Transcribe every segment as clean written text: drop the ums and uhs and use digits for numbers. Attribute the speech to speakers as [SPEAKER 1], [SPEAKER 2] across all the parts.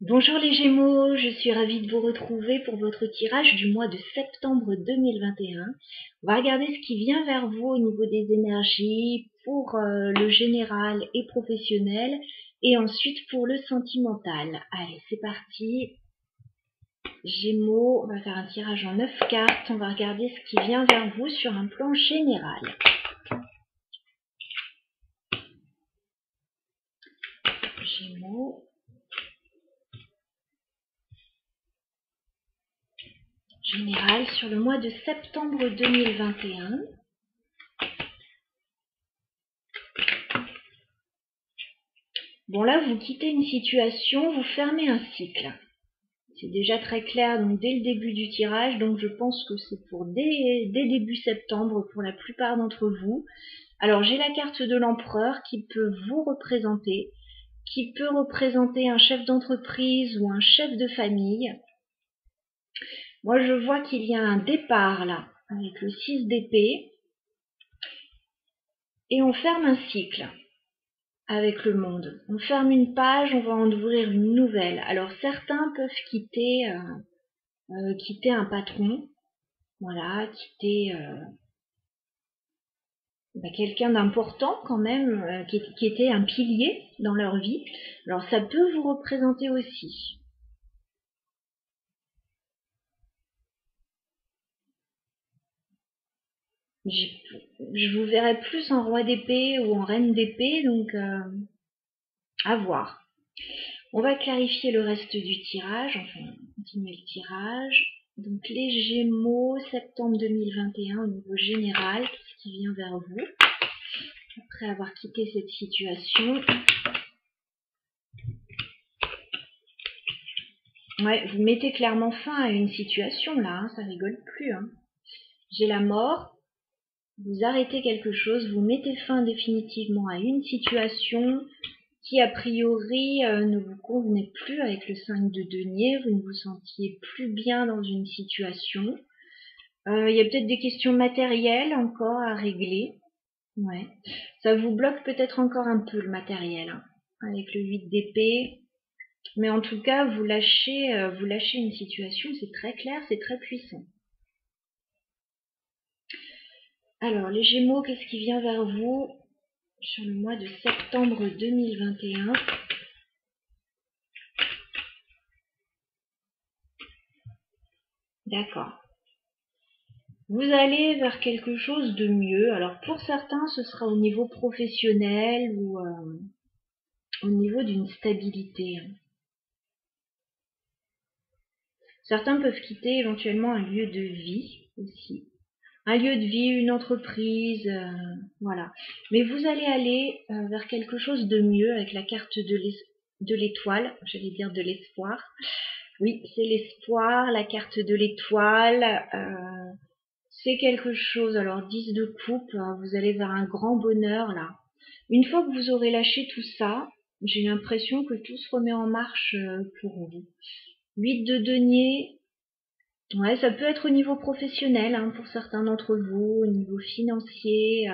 [SPEAKER 1] Bonjour les Gémeaux, je suis ravie de vous retrouver pour votre tirage du mois de septembre 2021. On va regarder ce qui vient vers vous au niveau des énergies pour le général et professionnel et ensuite pour le sentimental. Allez, c'est parti. Gémeaux, on va faire un tirage en 9 cartes. On va regarder ce qui vient vers vous sur un plan général. Gémeaux. Général sur le mois de septembre 2021. Bon là, vous quittez une situation, vous fermez un cycle. C'est déjà très clair donc dès le début du tirage, donc je pense que c'est pour dès début septembre pour la plupart d'entre vous. Alors j'ai la carte de l'empereur qui peut vous représenter, qui peut représenter un chef d'entreprise ou un chef de famille. Moi je vois qu'il y a un départ là, avec le 6 d'épée, et on ferme un cycle avec le monde. On ferme une page, on va en ouvrir une nouvelle. Alors certains peuvent quitter un patron, voilà, quitter quelqu'un d'important quand même, qui était un pilier dans leur vie. Alors ça peut vous représenter aussi. Je vous verrai plus en roi d'épée ou en reine d'épée, donc à voir. On va clarifier le reste du tirage, enfin continuer le tirage. Donc les Gémeaux, septembre 2021 au niveau général, qu'est-ce qui vient vers vous après avoir quitté cette situation? Ouais, vous mettez clairement fin à une situation là, hein, ça rigole plus. Hein. J'ai la mort, vous arrêtez quelque chose, vous mettez fin définitivement à une situation qui a priori ne vous convenait plus avec le 5 de denier, vous ne vous sentiez plus bien dans une situation. Il y a peut-être des questions matérielles encore à régler. Ouais. Ça vous bloque peut-être encore un peu le matériel, hein, avec le 8 d'épée. Mais en tout cas, vous lâchez une situation, c'est très clair, c'est très puissant. Alors, les Gémeaux, qu'est-ce qui vient vers vous sur le mois de septembre 2021? D'accord. Vous allez vers quelque chose de mieux. Alors, pour certains, ce sera au niveau professionnel ou au niveau d'une stabilité. Certains peuvent quitter éventuellement un lieu de vie aussi. Un lieu de vie, une entreprise, voilà. Mais vous allez aller vers quelque chose de mieux avec la carte de l'étoile, j'allais dire de l'espoir. Oui, c'est l'espoir, la carte de l'étoile, c'est quelque chose. Alors 10 de coupe, vous allez vers un grand bonheur là. Une fois que vous aurez lâché tout ça, j'ai l'impression que tout se remet en marche pour vous. 8 de denier, ouais, ça peut être au niveau professionnel hein, pour certains d'entre vous, au niveau financier.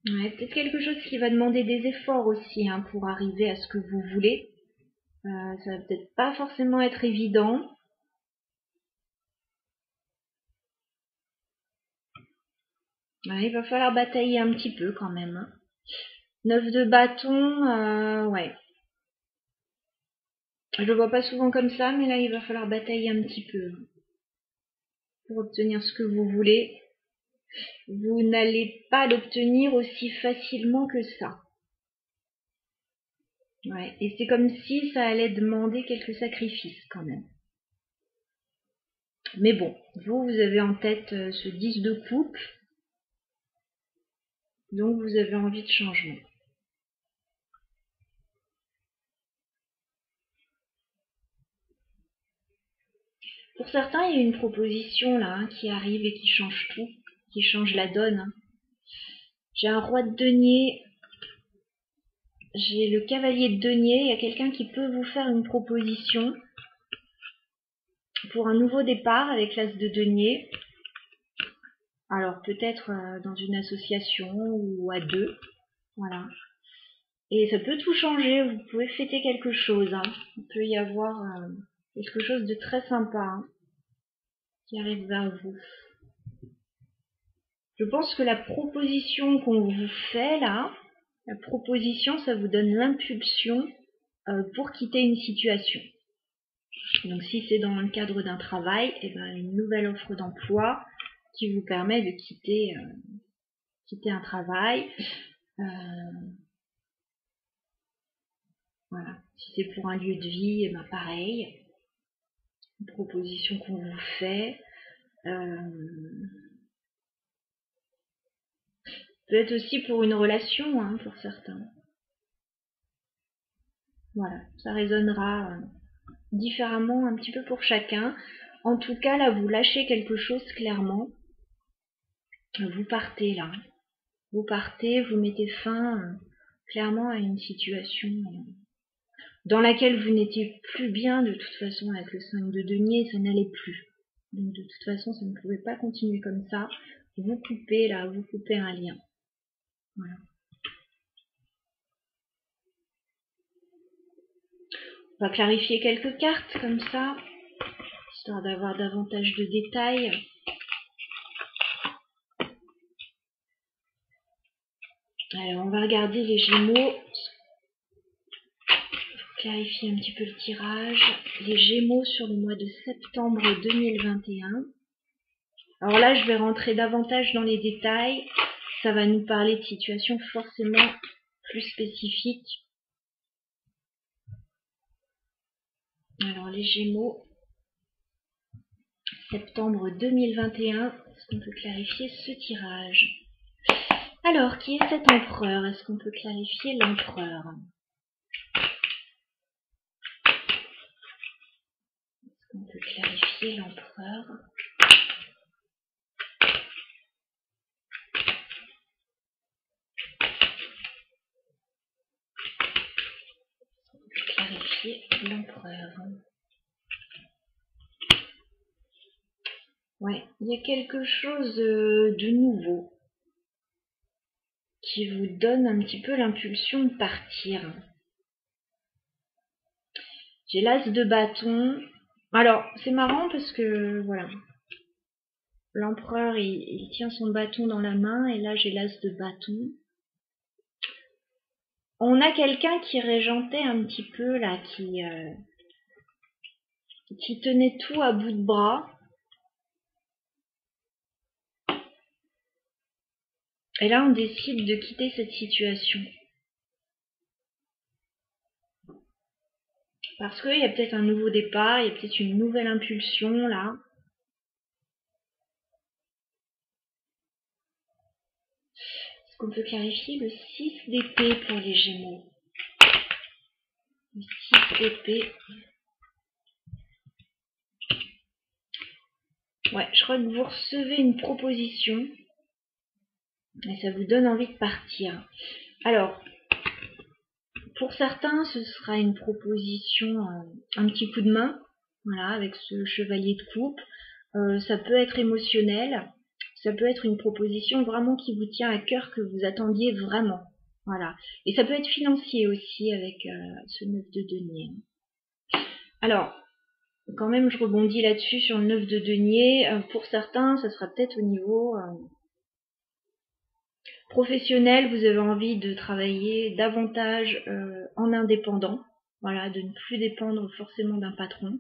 [SPEAKER 1] Ouais, peut-être quelque chose qui va demander des efforts aussi hein, pour arriver à ce que vous voulez. Ça va peut-être pas forcément être évident. Ouais, il va falloir batailler un petit peu quand même. Hein. 9 de bâton, ouais. Je le vois pas souvent comme ça, mais là il va falloir batailler un petit peu hein, pour obtenir ce que vous voulez. Vous n'allez pas l'obtenir aussi facilement que ça. Ouais, et c'est comme si ça allait demander quelques sacrifices quand même. Mais bon, vous avez en tête ce 10 de coupe, donc vous avez envie de changement. Pour certains, il y a une proposition là hein, qui arrive et qui change tout, qui change la donne. Hein. J'ai un roi de denier, j'ai le cavalier de denier, il y a quelqu'un qui peut vous faire une proposition pour un nouveau départ avec l'as de denier. Alors peut-être dans une association ou à deux, voilà. Et ça peut tout changer, vous pouvez fêter quelque chose. Hein. Il peut y avoir quelque chose de très sympa hein, qui arrive vers vous. Je pense que la proposition qu'on vous fait là, la proposition, ça vous donne l'impulsion pour quitter une situation. Donc si c'est dans le cadre d'un travail, et ben une nouvelle offre d'emploi qui vous permet de quitter un travail. Voilà. Si c'est pour un lieu de vie, et ben pareil. Une proposition qu'on vous fait. Peut être aussi pour une relation, hein, pour certains. Voilà, ça résonnera différemment un petit peu pour chacun. En tout cas, là, vous lâchez quelque chose clairement. Vous partez là. Vous partez, vous mettez fin clairement à une situation dans laquelle vous n'étiez plus bien de toute façon avec le 5 de denier, ça n'allait plus. Donc de toute façon, ça ne pouvait pas continuer comme ça. Vous coupez là, vous coupez un lien. Voilà. On va clarifier quelques cartes comme ça, histoire d'avoir davantage de détails. Alors on va regarder les Gémeaux. Clarifier un petit peu le tirage. Les Gémeaux sur le mois de septembre 2021. Alors là, je vais rentrer davantage dans les détails. Ça va nous parler de situations forcément plus spécifiques. Alors les Gémeaux, septembre 2021. Est-ce qu'on peut clarifier ce tirage? Alors, qui est cet empereur? Est-ce qu'on peut clarifier l'empereur? On peut clarifier l'empereur. On peut clarifier l'empereur. Ouais, il y a quelque chose de nouveau qui vous donne un petit peu l'impulsion de partir. J'ai l'as de bâton. Alors, c'est marrant parce que, voilà, l'empereur, il tient son bâton dans la main et là, j'ai l'as de bâton. On a quelqu'un qui régentait un petit peu, là, qui tenait tout à bout de bras. Et là, on décide de quitter cette situation. Parce qu'il y a peut-être un nouveau départ, il y a peut-être une nouvelle impulsion, là. Est-ce qu'on peut clarifier le 6 d'épée pour les Gémeaux? Le 6 d'épée. Ouais, je crois que vous recevez une proposition. Et ça vous donne envie de partir. Alors, pour certains, ce sera une proposition, un petit coup de main, voilà, avec ce chevalier de coupe. Ça peut être émotionnel, ça peut être une proposition vraiment qui vous tient à cœur, que vous attendiez vraiment. Voilà. Et ça peut être financier aussi avec ce 9 de denier. Alors, quand même, je rebondis là-dessus sur le 9 de denier. Pour certains, ça sera peut-être au niveau professionnel, vous avez envie de travailler davantage en indépendant, voilà, de ne plus dépendre forcément d'un patron.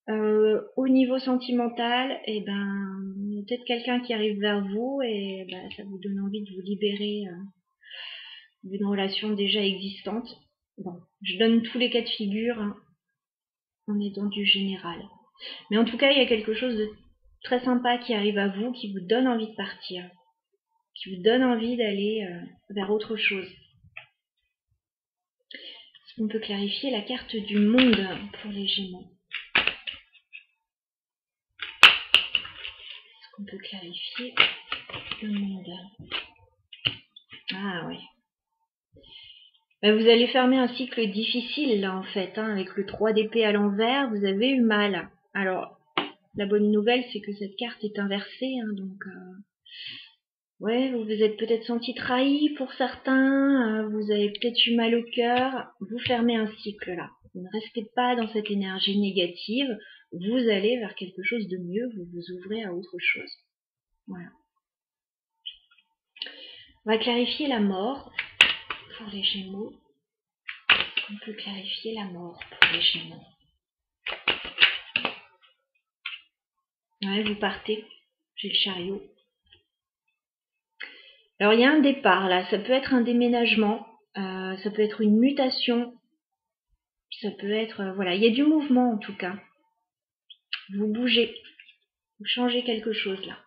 [SPEAKER 1] Au niveau sentimental, et ben, il y a peut-être quelqu'un qui arrive vers vous et ben, ça vous donne envie de vous libérer d'une relation déjà existante. Bon, je donne tous les cas de figure, hein, on est dans du général. Mais en tout cas, il y a quelque chose de très sympa qui arrive à vous, qui vous donne envie de partir, qui vous donne envie d'aller vers autre chose. Est-ce qu'on peut clarifier la carte du monde pour les Gémeaux? Est-ce qu'on peut clarifier le monde? Ah ouais. Ben, vous allez fermer un cycle difficile là en fait, hein, avec le 3 d'épée à l'envers, vous avez eu mal. Alors, la bonne nouvelle c'est que cette carte est inversée, hein, donc Ouais, vous vous êtes peut-être senti trahi pour certains, vous avez peut-être eu mal au cœur. Vous fermez un cycle là. Vous ne restez pas dans cette énergie négative. Vous allez vers quelque chose de mieux. Vous vous ouvrez à autre chose. Voilà. On va clarifier la mort pour les Gémeaux. On peut clarifier la mort pour les Gémeaux. Ouais, vous partez. J'ai le chariot. Alors il y a un départ là, ça peut être un déménagement, ça peut être une mutation, ça peut être, voilà, il y a du mouvement en tout cas. Vous bougez, vous changez quelque chose là.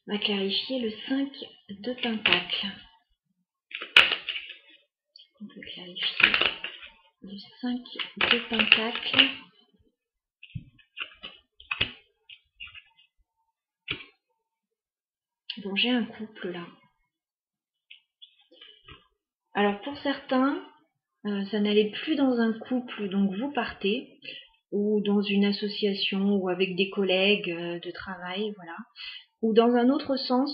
[SPEAKER 1] On va clarifier le 5 de Pentacle. On peut clarifier le 5 de Pentacle. Bon, j'ai un couple là. Alors pour certains, ça n'allait plus dans un couple, donc vous partez, ou dans une association, ou avec des collègues de travail, voilà. Ou dans un autre sens,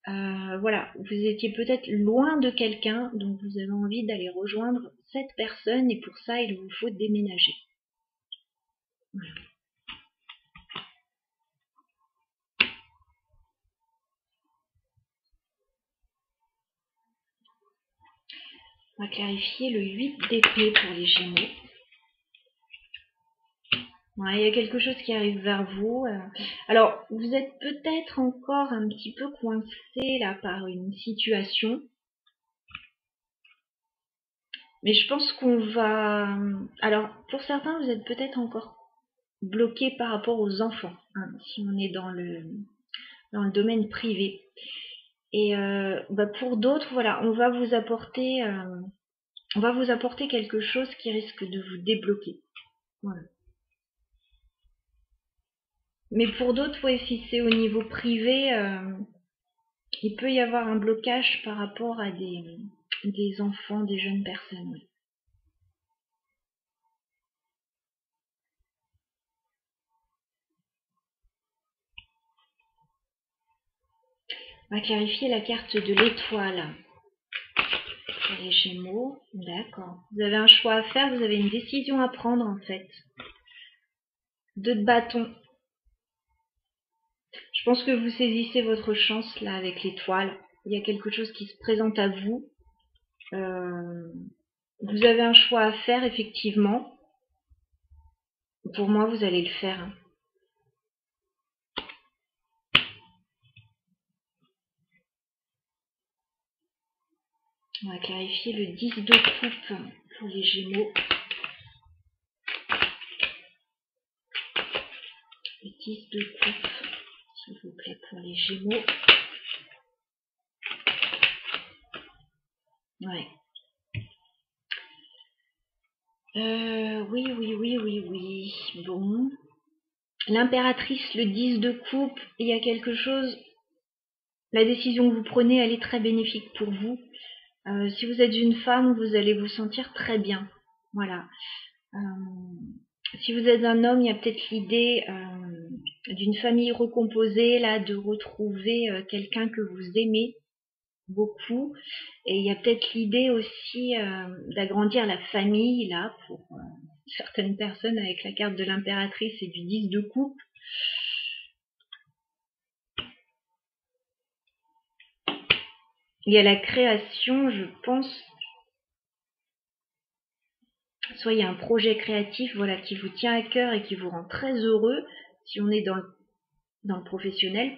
[SPEAKER 1] voilà, vous étiez peut-être loin de quelqu'un, donc vous avez envie d'aller rejoindre cette personne, et pour ça, il vous faut déménager. Voilà. On va clarifier le 8 d'épée pour les Gémeaux. Ouais, il y a quelque chose qui arrive vers vous. Alors, vous êtes peut-être encore un petit peu coincé là par une situation. Mais je pense qu'on va... Alors, pour certains, vous êtes peut-être encore bloqué par rapport aux enfants, hein, si on est dans le domaine privé. Et pour d'autres, voilà, on va vous apporter quelque chose qui risque de vous débloquer. Voilà. Mais pour d'autres, ouais, si c'est au niveau privé, il peut y avoir un blocage par rapport à des enfants, des jeunes personnes. Ouais. On va clarifier la carte de l'étoile. Pour les Gémeaux, d'accord. Vous avez un choix à faire, vous avez une décision à prendre en fait. 2 de bâton. Je pense que vous saisissez votre chance là avec l'étoile. Il y a quelque chose qui se présente à vous. Vous avez un choix à faire effectivement. Pour moi, vous allez le faire. On va clarifier le 10 de coupe pour les Gémeaux. Le 10 de coupe, s'il vous plaît, pour les Gémeaux. Ouais. Oui. Bon. L'impératrice, le 10 de coupe, il y a quelque chose... La décision que vous prenez, elle est très bénéfique pour vous. Si vous êtes une femme, vous allez vous sentir très bien. Voilà. Si vous êtes un homme, il y a peut-être l'idée d'une famille recomposée, là, de retrouver quelqu'un que vous aimez beaucoup. Et il y a peut-être l'idée aussi d'agrandir la famille, là, pour certaines personnes avec la carte de l'impératrice et du 10 de coupe. Il y a la création, je pense. Soit il y a un projet créatif, voilà, qui vous tient à cœur et qui vous rend très heureux, si on est dans le professionnel,